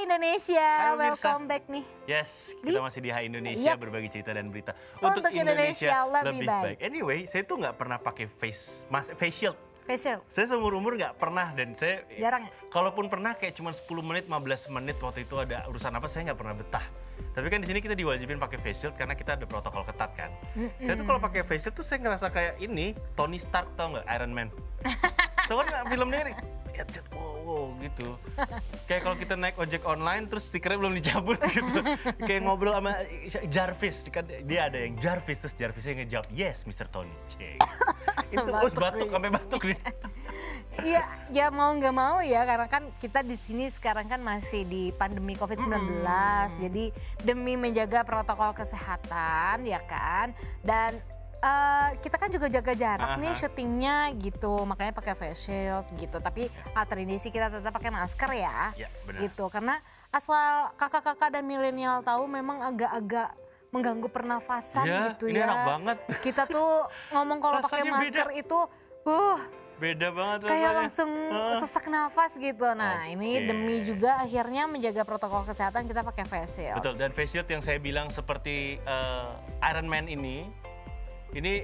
Hai Indonesia, Hai pemirsa. welcome back nih. Yes, kita masih di Hai Indonesia berbagi cerita dan berita Untuk Indonesia lebih baik. Anyway, saya tuh nggak pernah pakai face shield. Facial. Saya seumur-umur nggak pernah dan saya Jarang. kalaupun pernah kayak cuma 10 menit, 15 menit waktu itu ada urusan apa saya nggak pernah betah. Tapi kan di sini kita diwajibin pakai face shield karena kita ada protokol ketat kan. Saya tuh kalau pakai face shield tuh saya ngerasa kayak ini Tony Stark, tau nggak, Iron Man. Soalnya filmnya ini wow gitu. Kayak kalau kita naik ojek online terus stikernya belum dicabut gitu. Kayak ngobrol sama Jarvis, kan dia ada yang Jarvis, terus Jarvisnya ngejawab, "Yes, Mr. Tony." Cek. Itu batuk sampai batuk nih. Iya, ya mau nggak mau ya, karena kan kita di sini sekarang kan masih di pandemi COVID-19. Jadi demi menjaga protokol kesehatan ya kan. Dan kita kan juga jaga jarak nih syutingnya gitu, makanya pakai face shield gitu. Tapi tradisi kita tetap pakai masker ya, benar. gitu. Karena asal kakak-kakak dan milenial tahu memang agak-agak mengganggu pernafasan gitu ini ya. enak banget. Kita tuh ngomong kalau pakai Rasanya masker beda. itu, Beda banget kayak rasanya. langsung sesak nafas gitu. Nah ini demi juga akhirnya menjaga protokol kesehatan kita pakai face shield. Betul, dan face shield yang saya bilang seperti Iron Man ini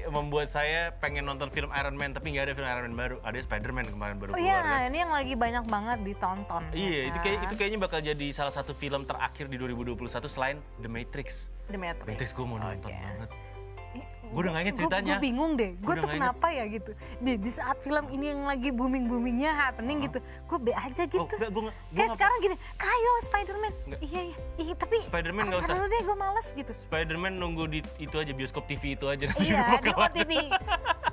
membuat saya pengen nonton film Iron Man, tapi nggak ada film Iron Man baru. Ada Spider-Man kemarin baru Oh keluar iya, kan. ini yang lagi banyak banget ditonton. Iya, ya itu kayaknya bakal jadi salah satu film terakhir di 2021 selain The Matrix. The Matrix. Matrix gue mau nonton banget. Gue udah nggak inget ceritanya. Gue bingung deh, gue Udah tuh nggak kenapa ya gitu. Di saat film ini yang lagi booming-boomingnya happening gitu, gue be aja gitu. Enggak, Kayak sekarang gini, kayo Spider-Man. Iya, tapi Spider-Man nggak usah. dulu deh, gue males gitu. Spider-Man nunggu di itu aja, bioskop TV itu aja. Nanti Iya, bakal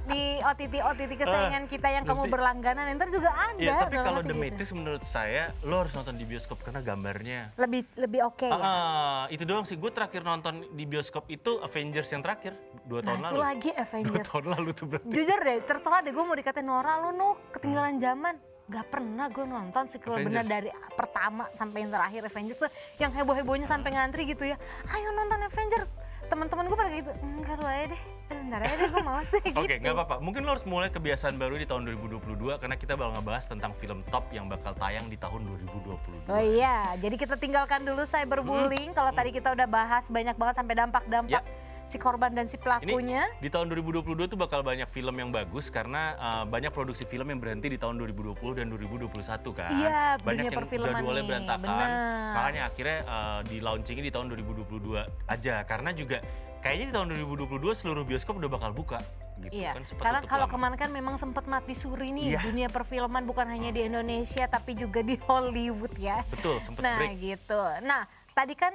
di ada. OTT kesayangan kita yang kamu berlangganan, ntar juga ada. Iya, tapi kalau nanti The gitu. Matrix menurut saya lo harus nonton di bioskop karena gambarnya. Lebih oke ya. Itu doang sih, gue terakhir nonton di bioskop itu Avengers yang terakhir 2 tahun Nah, lalu. itu lagi 2 Avengers. tahun lalu tuh berarti. Jujur deh, terserah deh gue mau dikatain Nora, lu ketinggalan zaman. Gak pernah gue nonton sequel bener dari pertama sampai yang terakhir Avengers tuh yang heboh-hebohnya sampai ngantri gitu ya. Ayo nonton Avengers. Teman-teman gue pada gitu, enggak lu aja deh. Bentar aja deh, gue malas deh gitu. Oke, nggak apa-apa. Mungkin lo harus mulai kebiasaan baru di tahun 2022 karena kita bakal ngebahas tentang film top yang bakal tayang di tahun 2022. Oh iya, jadi kita tinggalkan dulu cyberbullying. Kalau tadi kita udah bahas banyak banget sampai dampak-dampak si korban dan si pelakunya. Ini di tahun 2022 tuh bakal banyak film yang bagus karena banyak produksi film yang berhenti di tahun 2020 dan 2021 kan. Iya, banyak dunia yang perfilman jadwalnya nih, berantakan. bener. Makanya akhirnya di launchingnya di tahun 2022 aja karena juga kayaknya di tahun 2022 seluruh bioskop udah bakal buka gitu Iya, kan. karena kalau kemarin kan memang sempat mati suri nih dunia perfilman bukan hanya di Indonesia tapi juga di Hollywood ya. Betul, sempat Nah break. gitu. Nah tadi kan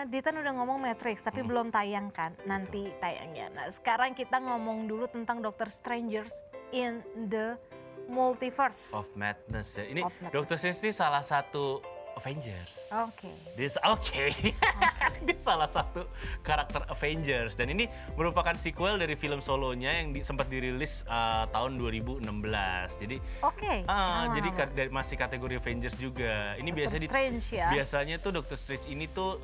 Ditan udah ngomong Matrix tapi belum tayang kan, nanti tayangnya. Nah sekarang kita ngomong dulu tentang Doctor Strangers in the Multiverse of Madness ya. Ini Of Madness. Doctor Strange ini salah satu Avengers. Oke. Dia dia salah satu karakter Avengers dan ini merupakan sequel dari film solonya yang sempat dirilis tahun 2016. Jadi masih kategori Avengers juga. Ini Doctor Strange ya. biasanya tuh Doctor Strange ini tuh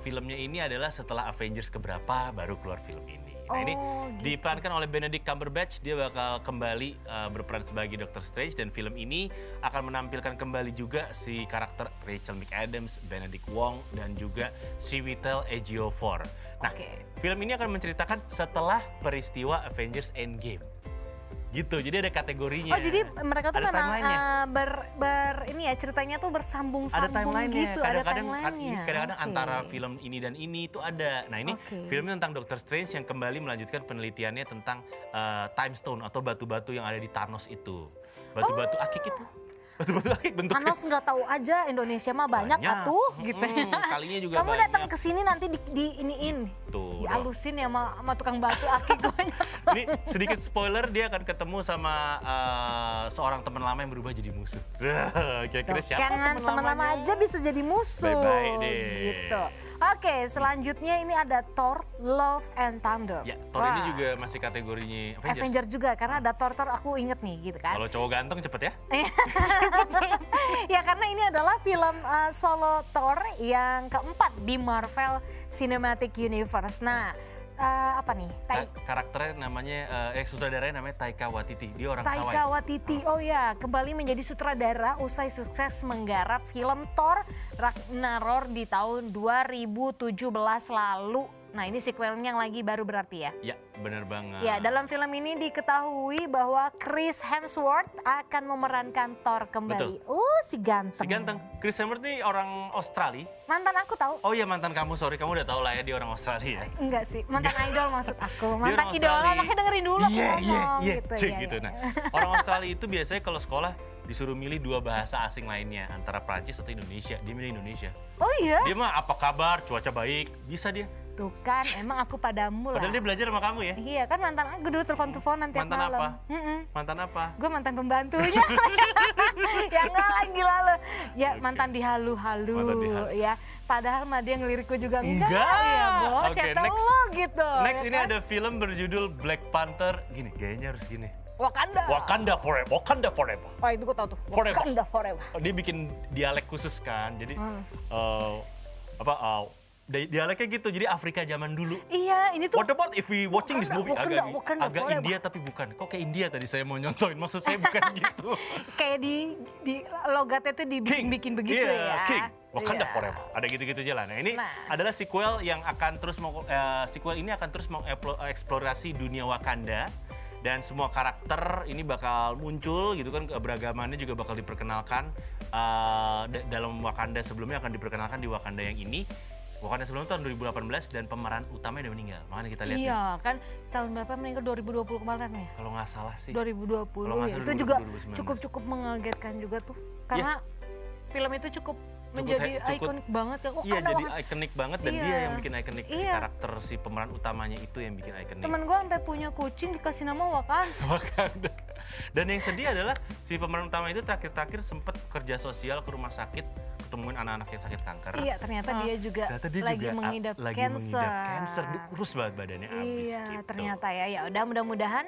filmnya ini adalah setelah Avengers keberapa baru keluar film ini. Nah ini diperankan oleh Benedict Cumberbatch, dia bakal kembali berperan sebagai Doctor Strange dan film ini akan menampilkan kembali juga si karakter Rachel McAdams, Benedict Wong dan juga Chiwetel Ejiofor. Nah, film ini akan menceritakan setelah peristiwa Avengers Endgame. Gitu, jadi ada kategorinya. Oh jadi mereka tuh ada memang timelinenya. ceritanya tuh bersambung-sambung Ada timelinenya. gitu, Kadang-kadang antara film ini dan ini itu ada. Nah ini filmnya tentang Doctor Strange yang kembali melanjutkan penelitiannya tentang Time Stone atau batu-batu yang ada di Thanos itu. Batu-batu akik itu. Batu-batu akik bentuknya. Thanos nggak tahu aja, Indonesia mah banyak atuh gitu. Kalinya juga Kamu banyak. datang ke sini nanti di iniin. Tuh, dialusin ya sama tukang batu akik banyak. Ini sedikit spoiler, dia akan ketemu sama seorang teman lama yang berubah jadi musuh. Kira-kira siapa teman lama aja bisa jadi musuh. Bye-bye deh. Gitu. Oke, selanjutnya ini ada Thor, Love and Thunder. Ya, Thor ini juga masih kategorinya Avengers. Avenger juga karena ada Thor aku inget nih gitu kan. Kalau cowok ganteng cepet ya. Ya karena ini adalah film solo Thor yang keempat di Marvel Cinematic Universe. Nah apa nih? Karakternya namanya, sutradaranya namanya Taika Waititi. Dia orang Hawaii. Taika Waititi, oh ya, kembali menjadi sutradara usai sukses menggarap film Thor Ragnarok di tahun 2017 lalu. Nah ini sequelnya yang lagi baru berarti ya? Ya, benar banget. Ya, dalam film ini diketahui bahwa Chris Hemsworth akan memerankan Thor kembali. Si ganteng. Si ganteng. Chris Hemsworth ini orang Australia. Mantan aku tahu. Oh iya, mantan kamu, sorry. Kamu udah tahu lah ya dia orang Australia ya? Enggak sih, mantan idol maksud aku. Dia Mantan orang idola, Australia. makanya dengerin dulu aku ngomong gitu. Cek Ya, gitu. ya. Nah, orang Australia itu biasanya kalau sekolah disuruh milih 2 bahasa asing lainnya, antara Prancis atau Indonesia. Dia milih Indonesia. Oh iya? Dia mah apa kabar, cuaca baik, bisa dia. Tuh kan, emang aku padamu lah. Padahal dia belajar sama kamu ya. Iya kan mantan aku dulu telepon-teleponan tiap Mantan malam. apa? Mantan apa? Gue mantan pembantunya. Ya enggak lagi lalu. Ya Oke. mantan dihalu-halu. Mantan dihalu. Ya padahal mah dia ngelirikku juga enggak. Enggak. Ya bos, Oke, ya next. lo gitu. Next ya ini kan? ada film berjudul Black Panther. Gini, gayanya harus gini. Wakanda. Wakanda forever. Wakanda forever. Wah itu gue tau tuh. Forever. Wakanda forever. Dia bikin dialek khusus kan. Jadi dialeknya gitu. Jadi Afrika zaman dulu. Iya ini tuh. What about if we watching this movie Wakanda agak forever. India tapi bukan. Kok kayak India tadi saya mau nyontoin. Maksud saya bukan gitu. Kayak di logatnya tuh dibikin begitu Iya, ya. King. Wakanda Iya. forever. Ada gitu-gitu jalan. Nah, ini Nah. adalah sequel yang akan terus sequel ini akan terus mengeksplorasi dunia Wakanda. Dan semua karakter ini bakal muncul gitu kan, keberagamannya juga bakal diperkenalkan dalam Wakanda sebelumnya, akan diperkenalkan di Wakanda yang ini. Wakanda sebelumnya tahun 2018 dan pemeran utamanya udah meninggal. Makanya kita lihat nih. Iya kan tahun berapa meninggal 2020 kemarin ya? Kalau nggak salah sih. 2020 Kalau nggak ya. salah Itu juga 2019. cukup mengagetkan juga tuh. Karena film itu cukup menjadi cukup- ikonik banget kan. Iya, jadi ikonik banget dan Iya. dia yang bikin ikonik si Iya. karakter si pemeran utamanya itu yang bikin ikonik. Temen gue sampai punya kucing dikasih nama Wakanda. Wakanda. Dan yang sedih adalah si pemeran utama itu terakhir-terakhir sempat kerja sosial ke rumah sakit, ketemuin anak-anak yang sakit kanker. Iya ternyata dia juga Ternyata dia lagi juga mengidap lagi cancer. mengidap cancer. Dia kurus banget badannya abis Iya gitu. ternyata ya. Ya udah mudah-mudahan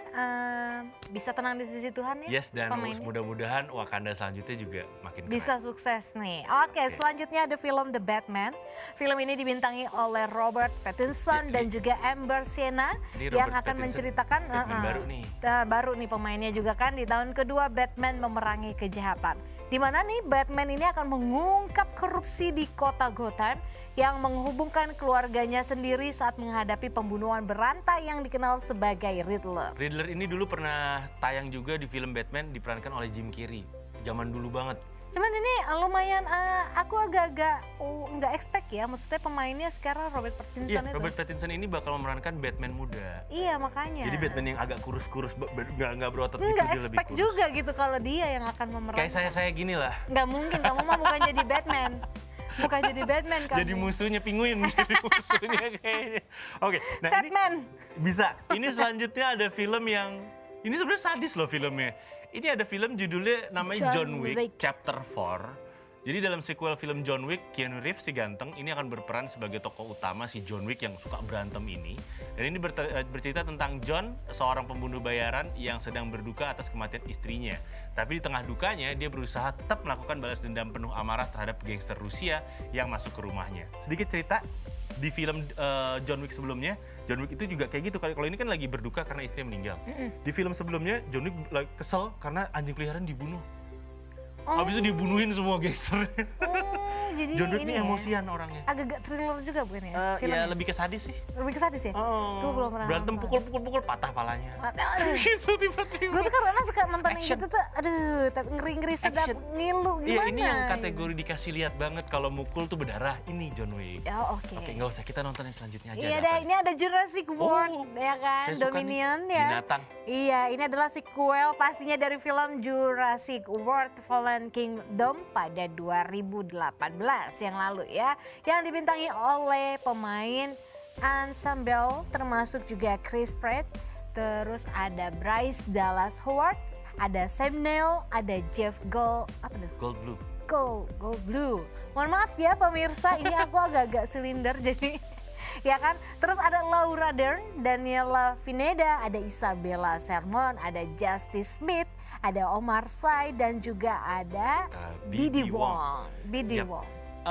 bisa tenang di sisi Tuhan ya. Yes, dan pemainnya. mudah-mudahan Wakanda selanjutnya juga makin keren. Bisa sukses nih. Oke, selanjutnya ada film The Batman. Film ini dibintangi oleh Robert Pattinson dan juga Amber Sienna Ini yang Robert akan Pattinson, menceritakan Batman baru nih. baru nih pemainnya juga kan di tahun kedua Batman memerangi kejahatan. Di mana nih Batman ini akan mengungkap korupsi di kota Gotham yang menghubungkan keluarganya sendiri saat menghadapi pembunuhan berantai yang dikenal sebagai Riddler. Riddler ini dulu pernah tayang juga di film Batman, diperankan oleh Jim Carrey. Zaman dulu banget. Cuman ini lumayan aku agak-agak nggak expect ya, maksudnya pemainnya sekarang Robert Pattinson Iya, itu. Robert Pattinson ini bakal memerankan Batman muda. Iya makanya. Jadi Batman yang agak kurus-kurus, nggak berotot gitu, nggak dia lebih expect kurus. juga gitu kalau dia yang akan memerankan. Kayak saya gini lah. Nggak mungkin, kamu mah bukan jadi Batman. Bukan jadi Batman kamu. Jadi musuhnya penguin, jadi musuhnya kayaknya. Oke, nah ini Batman. bisa. Ini selanjutnya ada film yang ini sebenarnya sadis loh filmnya. Ini ada film judulnya namanya John John Wick, Wick. Chapter 4. Jadi dalam sequel film John Wick, Keanu Reeves si ganteng ini akan berperan sebagai tokoh utama si John Wick yang suka berantem ini. Dan ini bercerita tentang John, seorang pembunuh bayaran yang sedang berduka atas kematian istrinya. Tapi di tengah dukanya, dia berusaha tetap melakukan balas dendam penuh amarah terhadap gangster Rusia yang masuk ke rumahnya. Sedikit cerita, di film John Wick sebelumnya, John Wick itu juga kayak gitu. Kalau ini kan lagi berduka karena istrinya meninggal. Di film sebelumnya, John Wick lagi kesel karena anjing peliharaan dibunuh. Habis itu dibunuhin semua gangster. Jadi John Wick ini ini ya, emosian orangnya. agak thriller juga bukan ya? Ya filmnya? lebih ke sadis sih. Lebih ke sadis ya? Gue belum pernah Berantem nonton. pukul patah palanya. Aduh. Gitu tiba-tiba. Gue tuh karena suka nonton yang Action. gitu tuh, aduh, tapi ngeri-ngeri sedap, Action. ngilu gimana? Iya, ini yang kategori dikasih lihat banget kalau mukul tuh berdarah. Ini John Wick. Ya oke. Oke, nggak usah, kita nonton yang selanjutnya aja. Iya ada deh, apa ini ada Jurassic World, ya kan, Saya suka nih, Dominion ya. binatang. Iya, ini adalah sequel pastinya dari film Jurassic World Fallen Kingdom pada 2018 yang lalu ya. Yang dibintangi oleh pemain ensemble termasuk juga Chris Pratt, terus ada Bryce Dallas Howard, ada Sam Neill, ada Jeff Goldblum. Goldblum. Mohon maaf ya pemirsa, ini aku agak-agak silinder jadi ya kan. Terus ada Laura Dern, Daniela Pineda, ada Isabella Sermon, ada Justice Smith, ada Omar Sy dan juga ada B.D. B.D. Wong. Yep.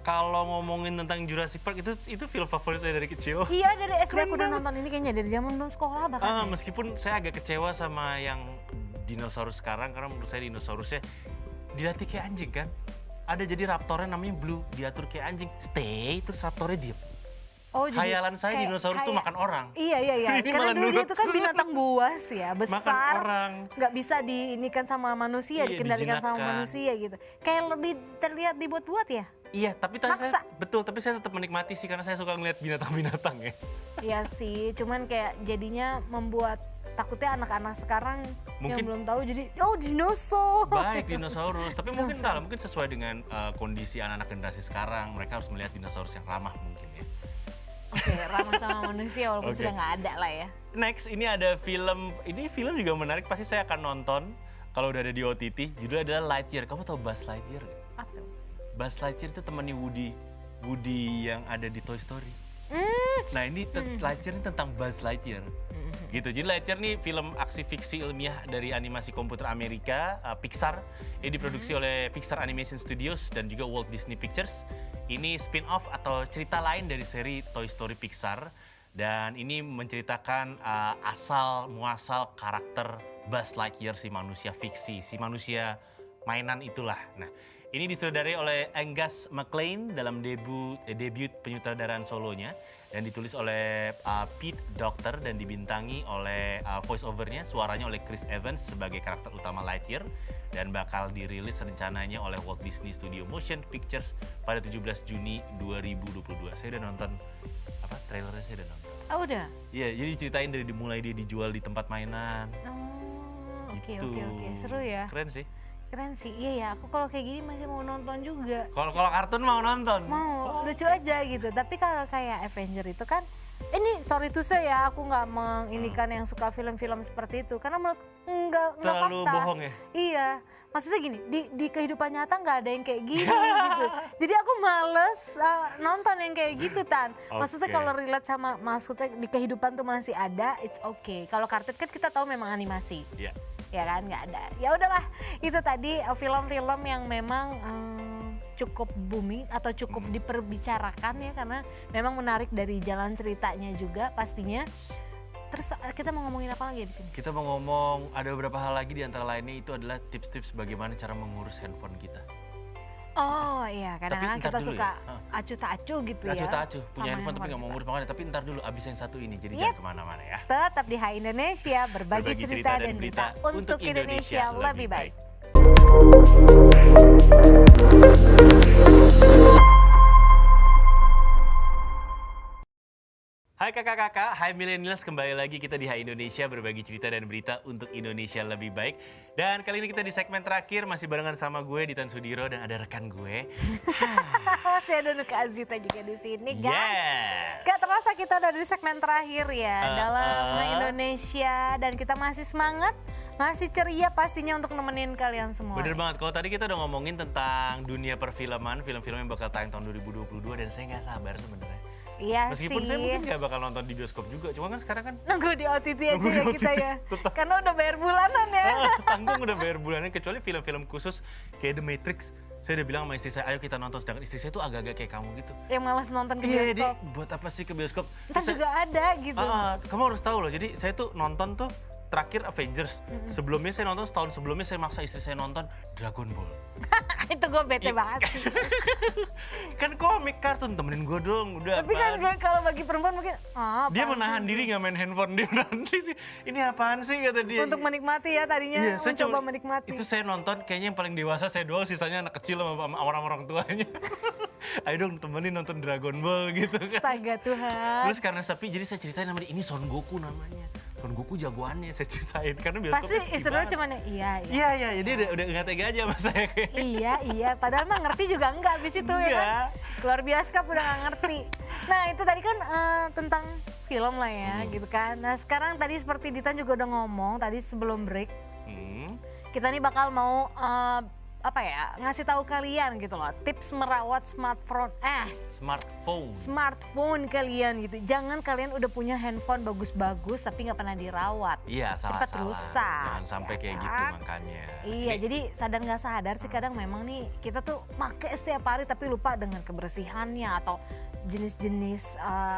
Kalau ngomongin tentang Jurassic Park itu film favorit saya dari kecil. Iya, dari SD Keren aku udah banget. nonton ini kayaknya dari zaman belum sekolah bahkan. Ya. Meskipun saya agak kecewa sama yang dinosaurus sekarang karena menurut saya dinosaurusnya dilatih kayak anjing kan. Ada jadi raptornya namanya Blue, diatur kayak anjing. Stay, terus raptornya diem. Oh, jadi Khayalan saya dinosaurus tuh makan orang. Iya. Ini Karena malah dulu dia nurut. itu kan binatang buas ya, Makan besar. orang. Nggak bisa diinikan sama manusia, Iya, dikendalikan sama dijinakkan. manusia gitu. Kayak lebih terlihat dibuat-buat ya. Iya, tapi Maksa. tapi saya tetap menikmati sih karena saya suka ngeliat binatang-binatang ya. Iya sih, cuman kayak jadinya membuat takutnya anak-anak sekarang yang Mungkin- belum tahu jadi dinosaurus. Baik dinosaurus, tapi mungkin entahlah, mungkin sesuai dengan kondisi anak-anak generasi sekarang, mereka harus melihat dinosaurus yang ramah mungkin ya. Oke, ramah sama manusia walaupun Oke. sudah nggak ada lah ya. Next, ini ada film juga menarik, pasti saya akan nonton kalau udah ada di OTT. Judulnya adalah Lightyear. Kamu tahu Buzz Lightyear nggak? Apa tuh? Buzz Lightyear itu temannya Woody yang ada di Toy Story. Nah ini Lightyear ini tentang Buzz Lightyear. Gitu. Jadi Lightyear nih film aksi fiksi ilmiah dari animasi komputer Amerika, Pixar. Ini diproduksi oleh Pixar Animation Studios dan juga Walt Disney Pictures. Ini spin-off atau cerita lain dari seri Toy Story Pixar. Dan ini menceritakan asal muasal karakter Buzz Lightyear, si manusia fiksi, si manusia mainan itulah. Nah, ini disutradarai oleh Angus MacLean dalam debut penyutradaraan solonya dan ditulis oleh Pete Docter dan dibintangi oleh voice overnya, suaranya oleh Chris Evans sebagai karakter utama Lightyear dan bakal dirilis rencananya oleh Walt Disney Studio Motion Pictures pada 17 Juni 2022. Saya udah nonton trailernya, saya udah nonton. Oh udah? Iya, jadi ceritain dari dimulai dia dijual di tempat mainan. Oh, oke, Gitu. seru ya. Keren sih. Keren sih, iya ya. Aku kalau kayak gini masih mau nonton juga. Kalau kartun mau nonton. Mau, lucu aja gitu. Tapi kalau kayak Avenger itu kan, ini sorry to say ya, aku nggak menginikan yang suka film-film seperti itu. Karena menurut nggak Terlalu fakta. bohong ya? Iya, maksudnya gini, di kehidupan nyata nggak ada yang kayak gini gitu. Jadi aku males nonton yang kayak gitu Tan. Maksudnya Oke. kalau relate sama maksudnya di kehidupan tuh masih ada, it's okay. Kalau kartun kan kita tahu memang animasi. Iya. Ya kan nggak ada, ya udahlah itu tadi film-film yang memang cukup booming atau cukup diperbicarakan ya karena memang menarik dari jalan ceritanya juga pastinya. Terus kita mau ngomongin apa lagi di sini? Kita mau ngomong ada beberapa hal lagi, di antara lainnya itu adalah tips-tips bagaimana cara mengurus handphone kita. Oh iya, kadang-kadang ntar kita dulu suka ya. acuh tak acuh gitu ya. Acuh tak acuh, punya sama handphone tapi nggak mau kita. ngurus makanya. Tapi ntar dulu abis yang satu ini, jadi Yep. jangan kemana-mana ya. Tetap di Hai Indonesia, berbagi cerita dan berita untuk Indonesia lebih baik. Hai kakak-kakak, hai millennials, kembali lagi kita di Hai Indonesia, berbagi cerita dan berita untuk Indonesia lebih baik. Dan kali ini kita di segmen terakhir masih barengan sama gue Ditan Sudiro dan ada rekan gue. Saya Dono Azita juga di sini, guys. Yes. Gak terasa kita udah di segmen terakhir ya dalam Hai Indonesia dan kita masih semangat, masih ceria pastinya untuk nemenin kalian semua. Bener banget, kalau tadi kita udah ngomongin tentang dunia perfilman, film-film yang bakal tayang tahun 2022 dan saya nggak sabar sebenarnya. Iya Meskipun sih. saya mungkin nggak bakal nonton di bioskop juga, cuma kan sekarang kan Nunggu di OTT aja Nunggu di ya kita OTT, ya. tetap. Karena udah bayar bulanan ya. tanggung udah bayar bulanan, kecuali film-film khusus kayak The Matrix. Saya udah bilang sama istri saya, ayo kita nonton, sedangkan istri saya tuh agak-agak kayak kamu gitu. Yang malas nonton ke Iya, dia bioskop. buat apa sih ke bioskop? Ntar Terus saya- juga ada gitu. kamu harus tahu loh, jadi saya tuh nonton tuh terakhir Avengers. Sebelumnya saya nonton, setahun sebelumnya saya maksa istri saya nonton Dragon Ball. Itu gue bete banget sih. Kan komik kartun, temenin gue dong, udah. Tapi kan apaan? kalau bagi perempuan mungkin Dia apaan menahan sih? diri nggak main handphone, dia menahan diri. Ini apaan sih kata dia. Untuk menikmati ya tadinya saya mencoba cuma- menikmati. Itu saya nonton, kayaknya yang paling dewasa saya doang, sisanya anak kecil sama orang-orang tuanya. Ayo dong temenin nonton Dragon Ball gitu kan. Astaga Tuhan. Terus karena sepi, jadi saya ceritain namanya, ini Son Goku namanya. Son Goku jagoannya, saya ceritain. Karena bioskopnya Pasti sepi istri lu banget. cuman iya. Iya, jadi udah nggak tega aja sama saya kayak. Iya, padahal mah ngerti juga enggak abis itu ya kan. Enggak. Keluar bioskop udah nggak ngerti. Nah itu tadi kan tentang film lah ya gitu kan. Nah sekarang tadi seperti Ditan juga udah ngomong tadi sebelum break. Hmm. Kita nih bakal mau apa ya, ngasih tahu kalian gitu loh, tips merawat smartphone kalian gitu. Jangan kalian udah punya handphone bagus-bagus tapi nggak pernah dirawat. Iya, Cepat rusak. Jangan sampai ya kayak kan? gitu makanya. Iya, jadi sadar nggak sadar sih kadang memang nih kita tuh pakai setiap hari tapi lupa dengan kebersihannya atau jenis-jenis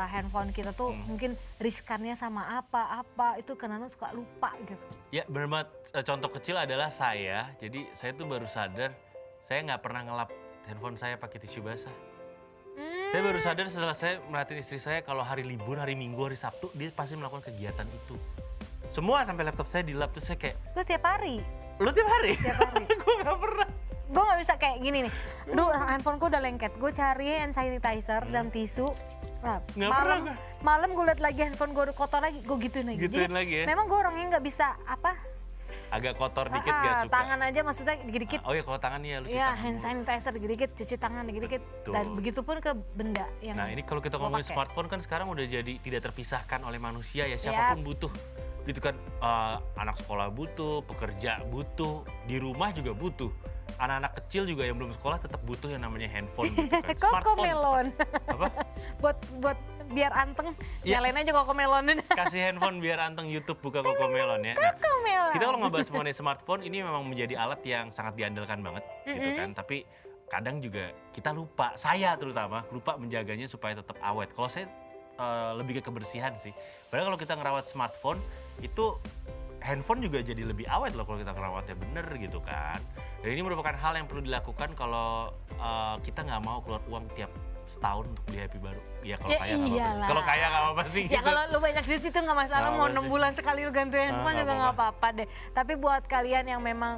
handphone kita tuh mungkin riskannya sama apa itu karena suka lupa gitu. Ya benar banget. Contoh kecil adalah saya. Jadi saya tuh baru sadar saya nggak pernah ngelap handphone saya pakai tisu basah. Saya baru sadar setelah saya merhatiin istri saya kalau hari libur, hari Minggu, hari Sabtu dia pasti melakukan kegiatan itu. Semua sampai laptop saya dilap, terus saya kayak, Lu tiap hari? lu tiap hari? Tiap hari. Gue nggak pernah. Gue gak bisa kayak gini nih, aduh handphoneku udah lengket, gue cari hand sanitizer dan tisu. Nah, Nggak pernah gue. malam gue liat lagi handphone gue udah kotor lagi, gue gituin lagi. Gituin Jadi, lagi ya? memang gue orangnya nggak bisa Agak kotor dikit gak suka. tangan aja maksudnya dikit-dikit. Oh ya kalau tangan ya lu cuci Iya, tangan hand dulu. sanitizer dikit-dikit, cuci tangan dikit-dikit. Betul. Dan begitupun ke benda yang Nah ini kalau kita gua ngomongin pakai. smartphone kan sekarang udah jadi tidak terpisahkan oleh manusia ya, siapapun butuh. Gitu kan, anak sekolah butuh, pekerja butuh, di rumah juga butuh. Anak-anak kecil juga yang belum sekolah tetap butuh yang namanya handphone gitu kan. Kokomelon. Apa? buat biar anteng, Iya. nyalain aja kokomelon. Kasih handphone biar anteng YouTube buka Kokomelon ya. Nah, Kokomelon. kita kalau ngebahas mengenai smartphone ini memang menjadi alat yang sangat diandalkan banget gitu kan. Tapi kadang juga kita lupa, saya terutama lupa menjaganya supaya tetap awet. Kalau saya lebih ke kebersihan sih. Padahal kalau kita ngerawat smartphone itu handphone juga jadi lebih awet loh kalau kita ngerawatnya bener gitu kan. Dan ini merupakan hal yang perlu dilakukan kalau kita nggak mau keluar uang tiap setahun untuk beli HP baru. Ya kalau Ya kaya nggak apa-apa sih. iyalah. Kalau kaya nggak apa-apa sih Ya gitu. kalau lu banyak duit itu nggak masalah, Nggak mau apa-apa 6 sih. bulan sekali lu ganti handphone nggak juga nggak apa-apa. apa-apa deh. Tapi buat kalian yang memang,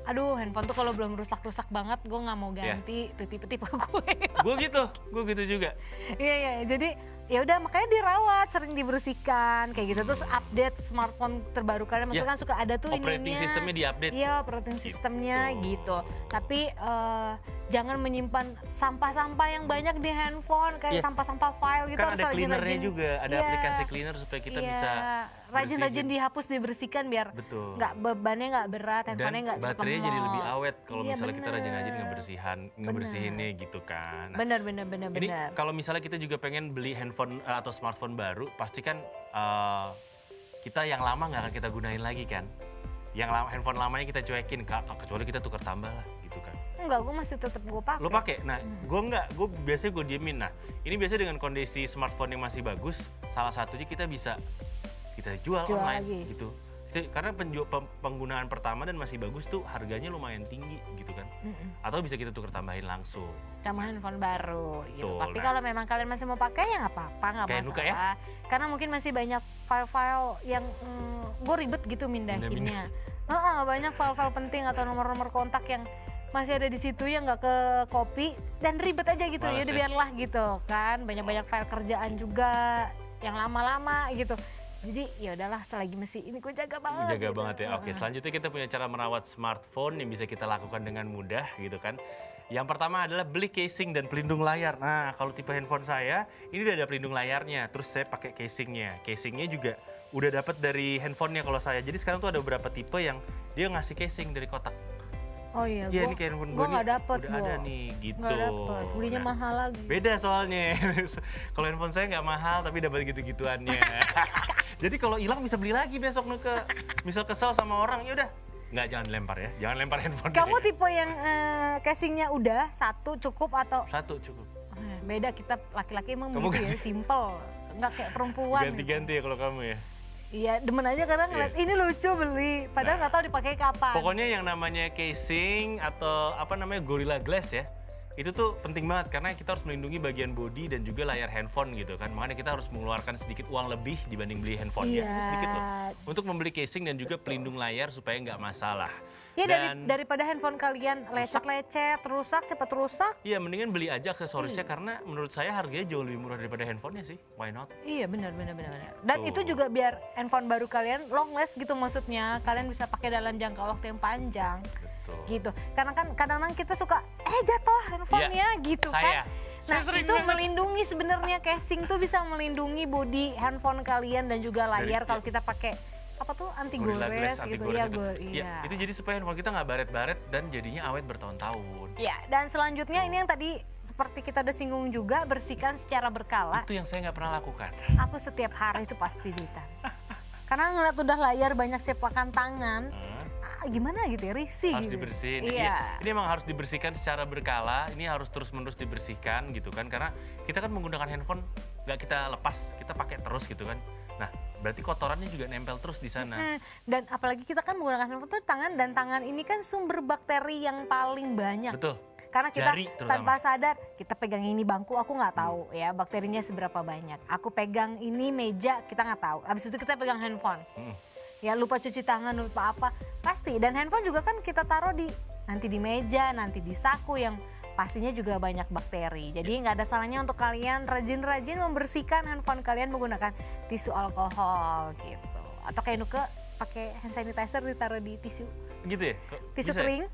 aduh handphone tuh kalau belum rusak-rusak banget gue nggak mau ganti, tuh tipe-tipe gue. Gue gitu juga. Iya, jadi ya udah makanya dirawat, sering dibersihkan kayak gitu. Terus update smartphone terbaru kalian, maksudnya kan suka ada tuh Operating ininya. sistemnya diupdate. Iya, operating sistemnya gitu. Tapi jangan menyimpan sampah-sampah yang banyak di handphone, kayak Iya. sampah-sampah file gitu. Kan harus ada cleanernya rajin-rajin. juga, ada Iya. aplikasi cleaner supaya kita bisa rajin-rajin bersihin. dihapus, dibersihkan biar Betul. nggak bebannya nggak berat, Dan handphonenya nggak cepet baterainya jadi lemot. lebih awet kalau Iya, misalnya kita bener. rajin-rajin ngebersihinnya gitu kan. Nah, Bener. ini kalau misalnya kita juga pengen beli handphone atau smartphone baru, pastikan kita yang lama nggak akan kita gunain lagi kan. Handphone lamanya kita cuekin, kecuali kita tukar tambah lah gitu kan. Enggak, gue masih tetap gue pakai. Lo pakai? Nah, gue enggak. Gue biasanya gue diemin. Nah, ini biasanya dengan kondisi smartphone yang masih bagus, salah satunya kita bisa kita jual online lagi. gitu. Karena penggunaan pertama dan masih bagus tuh harganya lumayan tinggi gitu kan. Atau bisa kita tukar tambahin langsung. Sama handphone baru gitu. Betul, Tapi nah. kalau memang kalian masih mau pakai ya nggak apa-apa, nggak Kayak Nuka ya? masalah. Karena mungkin masih banyak file-file yang gue ribet gitu mindahinnya. Banyak file-file penting atau nomor-nomor kontak yang masih ada di situ yang nggak ke copy dan ribet aja gitu. Males Ya udah ya? biarlah gitu kan. Banyak-banyak file kerjaan juga yang lama-lama gitu. Jadi ya udahlah, selagi masih ini gue jaga banget. Jaga gitu. banget ya. Oke, selanjutnya kita punya cara merawat smartphone yang bisa kita lakukan dengan mudah gitu kan. Yang pertama adalah beli casing dan pelindung layar. Nah, kalau tipe handphone saya, ini udah ada pelindung layarnya. Terus saya pakai casingnya. Casingnya juga udah dapat dari handphonenya kalau saya. Jadi sekarang tuh ada beberapa tipe yang dia ngasih casing dari kotak. Oh iya, Iya, ini kayak handphone gue gue nggak dapet, udah ada nih gitu. Nggak dapet, belinya Nah, mahal lagi. beda soalnya. Kalau handphone saya nggak mahal tapi dapat gitu-gituannya. Jadi kalau hilang bisa beli lagi besok Nuka. Misal kesel sama orang, ya udah. Nggak, jangan lempar ya. Jangan lempar handphone. Kamu tipe yang casingnya udah satu cukup atau Satu cukup. beda? Kita laki-laki emang Kamu begitu ya, simple, nggak kayak perempuan. Ganti-ganti ya kalau kamu ya. Iya, demen aja karena ngeliat ini lucu beli, padahal Nah. nggak tahu dipakai kapan. Pokoknya yang namanya casing atau apa namanya Gorilla Glass ya. Itu tuh penting banget karena kita harus melindungi bagian body dan juga layar handphone gitu kan. Makanya kita harus mengeluarkan sedikit uang lebih dibanding beli handphone ya. Iya. Ini sedikit loh. Untuk membeli casing dan juga pelindung layar supaya nggak masalah. Ya Dan daripada handphone kalian lecet-lecet, rusak, cepet rusak. iya mendingan beli aja aksesorisnya karena menurut saya harganya jauh lebih murah daripada handphonenya sih. Why not? Iya benar. Dan Tuh. itu juga biar handphone baru kalian long last gitu, maksudnya kalian bisa pakai dalam jangka waktu yang panjang. Betul. Gitu. Karena kan kadang-kadang kita suka jatuh handphonenya gitu Saya. kan. Saya Nah sering itu banget. melindungi sebenarnya, casing tuh bisa melindungi body handphone kalian dan juga layar Dari- kalau kita pakai apa tuh anti Gorilla gores Glass, anti gitu gores ya, itu. iya. Ya, itu jadi supaya handphone kita nggak baret-baret dan jadinya awet bertahun-tahun. Ya, dan selanjutnya ini yang tadi seperti kita udah singgung juga, bersihkan secara berkala. Itu yang saya nggak pernah lakukan. Aku setiap hari itu pasti Ditan. Karena ngeliat udah layar banyak cepakan tangan, gimana gitu ya, risih Harus gitu. dibersihin. Iya. Iya, ini emang harus dibersihkan secara berkala. Ini harus terus-menerus dibersihkan gitu kan. Karena kita kan menggunakan handphone nggak kita lepas, kita pakai terus gitu kan. Nah, berarti kotorannya juga nempel terus di sana. Dan apalagi kita kan menggunakan handphone tuh tangan, dan tangan ini kan sumber bakteri yang paling banyak. Betul. Karena kita Jari terutama. tanpa sadar, kita pegang ini bangku, aku nggak tahu ya bakterinya seberapa banyak. Aku pegang ini meja, kita nggak tahu. Abis itu kita pegang handphone. Ya lupa cuci tangan, lupa apa, pasti. Dan handphone juga kan kita taruh nanti di meja, nanti di saku yang pastinya juga banyak bakteri. Jadi nggak ada salahnya untuk kalian rajin-rajin membersihkan handphone kalian menggunakan tisu alkohol gitu. Atau kayak Nuke pakai hand sanitizer ditaruh di tisu. Gitu ya? Tisu Bisa ya? kering.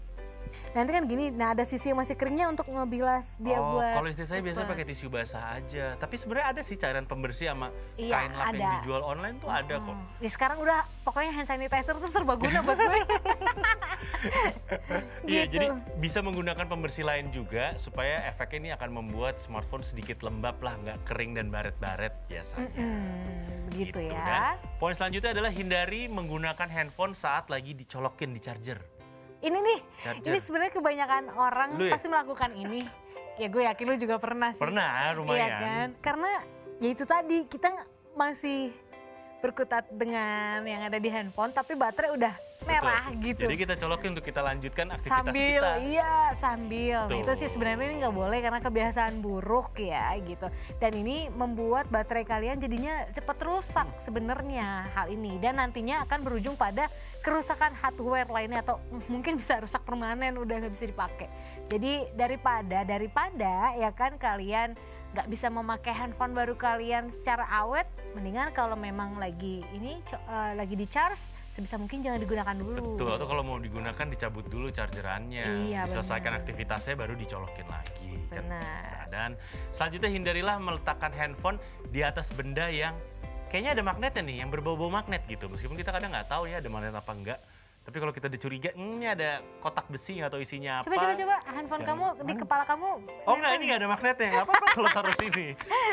Nanti kan gini, nah ada sisi yang masih keringnya untuk ngebilas dia buat. Kalau istri saya biasanya pakai tisu basah aja. Tapi sebenarnya ada sih cairan pembersih sama Iya, kain lap yang ada. dijual online tuh ada kok. Ya sekarang udah pokoknya hand sanitizer tuh serbaguna buat gue. Iya, Gitu. jadi bisa menggunakan pembersih lain juga supaya efeknya ini akan membuat smartphone sedikit lembab lah, nggak kering dan baret-baret biasanya. Begitu Gitu. ya. Dan poin selanjutnya adalah hindari menggunakan handphone saat lagi dicolokin di charger. Ini nih, Charger. ini sebenarnya kebanyakan orang Lu ya? pasti melakukan ini. Ya gue yakin lu juga pernah sih. Pernah, lumayan. Iya kan? Karena ya itu tadi, kita masih berkutat dengan yang ada di handphone, tapi baterai udah merah Betul. gitu. Jadi kita colokin untuk kita lanjutkan aktivitas Sambil, kita. iya sambil. Nah, itu Tuh. sih sebenarnya ini nggak boleh karena kebiasaan buruk ya gitu. Dan ini membuat baterai kalian jadinya cepat rusak sebenarnya hal ini. Dan nantinya akan berujung pada kerusakan hardware lainnya atau mungkin bisa rusak permanen, udah nggak bisa dipakai. Jadi daripada ya kan kalian nggak bisa memakai handphone baru kalian secara awet, mendingan kalau memang lagi lagi di charge, sebisa mungkin jangan digunakan dulu. Betul, atau kalau mau digunakan dicabut dulu chargerannya, Iya, diselesaikan benar. aktivitasnya baru dicolokin lagi. Kan Benar. bisa. Dan selanjutnya hindarilah meletakkan handphone di atas benda yang kayaknya ada magnetnya nih, yang berbau-bau magnet gitu. Meskipun kita kadang nggak tahu ya ada magnet apa enggak. Tapi kalau kita dicuriga, ini ada kotak besi nggak tahu isinya apa. Coba handphone Jangan- kamu di kepala kamu. Oh enggak, ini nggak ada magnetnya, nggak apa-apa kalau taruh sini.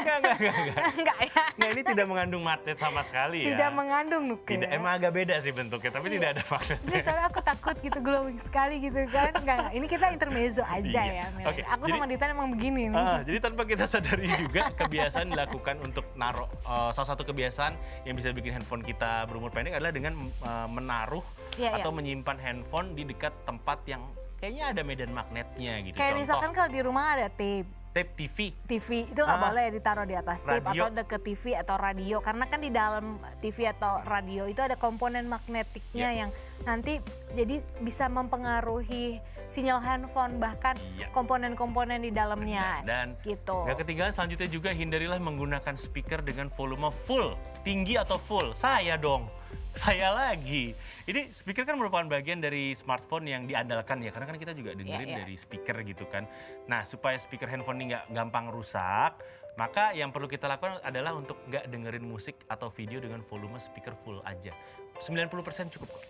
Enggak. Enggak ya. Nggak, ini tidak mengandung magnet sama sekali ya. Tidak mengandung Nuke. Tidak, emang agak beda sih bentuknya, tapi tidak ada magnetnya. Jadi soalnya aku takut gitu glowing sekali gitu kan. Enggak. Ini kita intermezzo aja Iya. ya. Mel. Oke, Aku jadi- sama Dita emang begini nih. Jadi tanpa kita sadari juga kebiasaan dilakukan untuk naruh. Salah satu kebiasaan yang bisa bikin handphone kita berumur pendek adalah dengan menaruh Iya, atau menyimpan handphone di dekat tempat yang kayaknya ada medan magnetnya gitu. Kayak Contoh misalkan kalau di rumah ada tape tape TV. TV itu nggak boleh ditaruh di atas tape Radio. atau deket TV atau radio, karena kan di dalam TV atau radio itu ada komponen magnetiknya yang nanti jadi bisa mempengaruhi sinyal handphone, bahkan Iya. komponen-komponen di dalamnya. Dan Gitu. nggak ketinggalan selanjutnya juga hindarilah menggunakan speaker dengan volume full, tinggi atau full. Saya dong. Saya lagi. Ini speaker kan merupakan bagian dari smartphone yang diandalkan ya, karena kan kita juga dengerin Iya. dari speaker gitu kan. Nah, supaya speaker handphone ini nggak gampang rusak, maka yang perlu kita lakukan adalah untuk nggak dengerin musik atau video dengan volume speaker full aja. 90% cukup kok.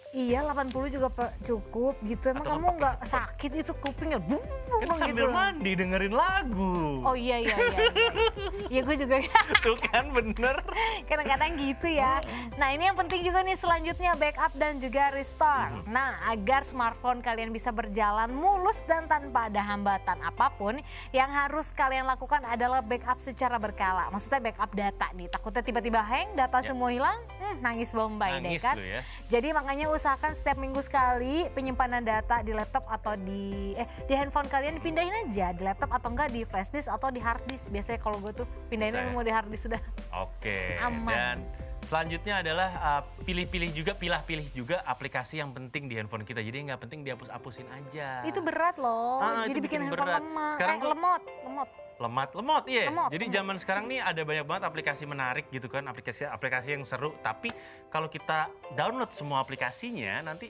Iya, 80 juga cukup gitu. Emang Atau kamu pakai nggak sakit itu kupingnya? Bung, Kan sambil gitu. mandi dengerin lagu. Oh iya. Iya gue juga Tuh kan bener. kadang-kadang gitu ya. Nah ini yang penting juga nih selanjutnya, backup dan juga restore. Nah agar smartphone kalian bisa berjalan mulus dan tanpa ada hambatan apapun, yang harus kalian lakukan adalah backup secara berkala. Maksudnya backup data nih, takutnya tiba-tiba hang, data semua hilang, nangis bombay deh Nangis kan. lu ya. Jadi makanya usahakan setiap minggu sekali penyimpanan data di laptop atau di handphone kalian dipindahin aja, di laptop atau enggak di flash disk atau di hard disk. Biasanya kalau gue tuh pindahinnya Bisa ya? mau di hard disk sudah. Oke. Aman. Dan selanjutnya adalah pilih-pilih juga aplikasi yang penting di handphone kita. Jadi nggak penting dihapus-hapusin aja. Itu berat loh. Jadi itu bikin bikin handphone berat. lemot. Sekarang tuh- Lemot. lemot, iya. Lemot, Jadi lemot. zaman sekarang nih ada banyak banget aplikasi menarik gitu kan, aplikasi yang seru. Tapi kalau kita download semua aplikasinya, nanti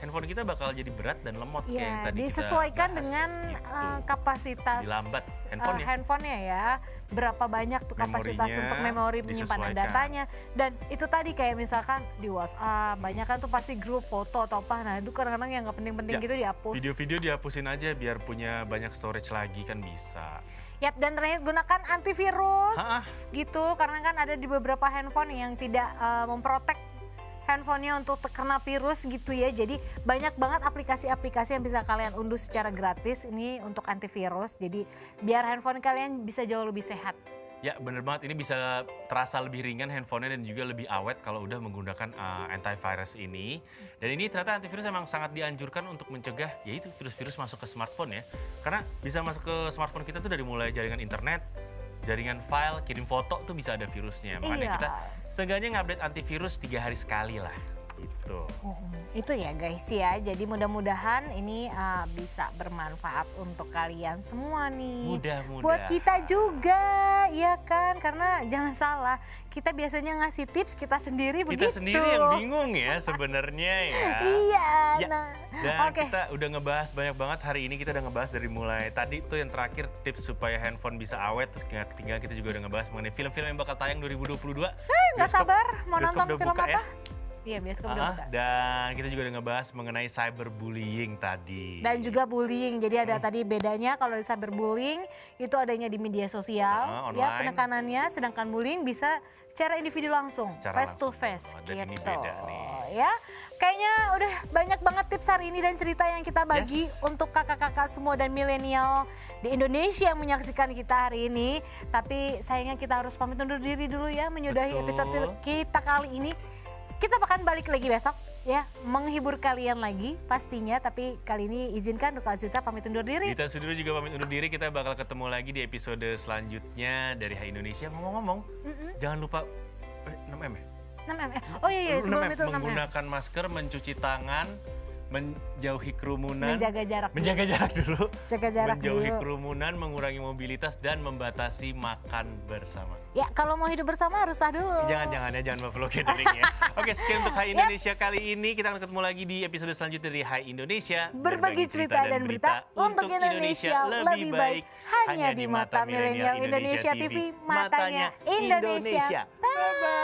handphone kita bakal jadi berat dan lemot kayak yang Ya, tadi kita disesuaikan bahas, dengan gitu. kapasitas Dilambat handphonenya. handphonenya ya. Berapa banyak tuh kapasitas Memorinya untuk memori penyimpanan disesuaikan. datanya. Dan itu tadi kayak misalkan di WhatsApp, banyak kan tuh pasti grup foto atau apa. Nah itu kadang-kadang yang nggak penting-penting Ya, gitu dihapus. Video-video dihapusin aja biar punya banyak storage lagi kan bisa. Yap, dan terakhir gunakan antivirus Ha-ah. gitu. Karena kan ada di beberapa handphone yang tidak memprotek handphonenya untuk terkena virus gitu ya. Jadi banyak banget aplikasi-aplikasi yang bisa kalian unduh secara gratis ini untuk antivirus. Jadi biar handphone kalian bisa jauh lebih sehat. Ya bener banget, ini bisa terasa lebih ringan handphonenya dan juga lebih awet kalau udah menggunakan antivirus ini. Dan ini ternyata antivirus emang sangat dianjurkan untuk mencegah yaitu virus-virus masuk ke smartphone ya. Karena bisa masuk ke smartphone kita tuh dari mulai jaringan internet, jaringan file, kirim foto tuh bisa ada virusnya. Makanya Iya. kita seenggaknya ngupdate antivirus 3 hari sekali lah. Gitu. Itu ya guys ya. Jadi mudah-mudahan ini bisa bermanfaat untuk kalian semua nih. Mudah-mudahan. Buat kita juga, ya kan? Karena jangan salah, kita biasanya ngasih tips kita sendiri Kita begitu. sendiri yang bingung ya sebenarnya ya. Iya, Ya, nah. Dan Oke. kita udah ngebahas banyak banget hari ini, kita udah ngebahas dari mulai tadi tuh yang terakhir tips supaya handphone bisa awet, terus tinggal kita juga udah ngebahas mengenai film-film yang bakal tayang 2022. Nggak Bioskop- sabar mau bioskop nonton udah film buka apa? ya. Iya, bioskop udah buka. Dan kita juga udah ngebahas mengenai cyberbullying tadi. Dan juga bullying. Jadi ada tadi bedanya kalau di cyberbullying itu adanya di media sosial, ya online. penekanannya, sedangkan bullying bisa secara individu langsung, Secara face to langsung. face Oh, dan ini gitu. beda nih. Ya, kayaknya udah banyak banget tips hari ini dan cerita yang kita bagi Yes. untuk kakak-kakak semua dan milenial di Indonesia yang menyaksikan kita hari ini. Tapi sayangnya kita harus pamit undur diri dulu ya, menyudahi Betul. episode kita kali ini. Kita bahkan balik lagi besok ya, menghibur kalian lagi pastinya. Tapi kali ini izinkan Duka Azuta pamit undur diri. Kita Studio juga pamit undur diri, kita bakal ketemu lagi di episode selanjutnya dari Hai Indonesia. Ngomong-ngomong, jangan lupa 6M ya? 6M. Oh iya, iya sebelum 6M, itu 6M. menggunakan masker, mencuci tangan, menjauhi kerumunan, Menjaga jarak. menjaga jarak dulu, Jaga jarak menjauhi dulu. kerumunan, mengurangi mobilitas dan membatasi makan bersama. Ya kalau mau hidup bersama harus sah dulu. Jangan ya, jangan Buffalo Gathering ya. Oke, sekian untuk Hai Indonesia kali ini. Kita akan ketemu lagi di episode selanjutnya dari Hai Indonesia. Berbagi cerita dan berita untuk Indonesia lebih baik hanya di mata milenial Indonesia TV, matanya Indonesia. Bye-bye.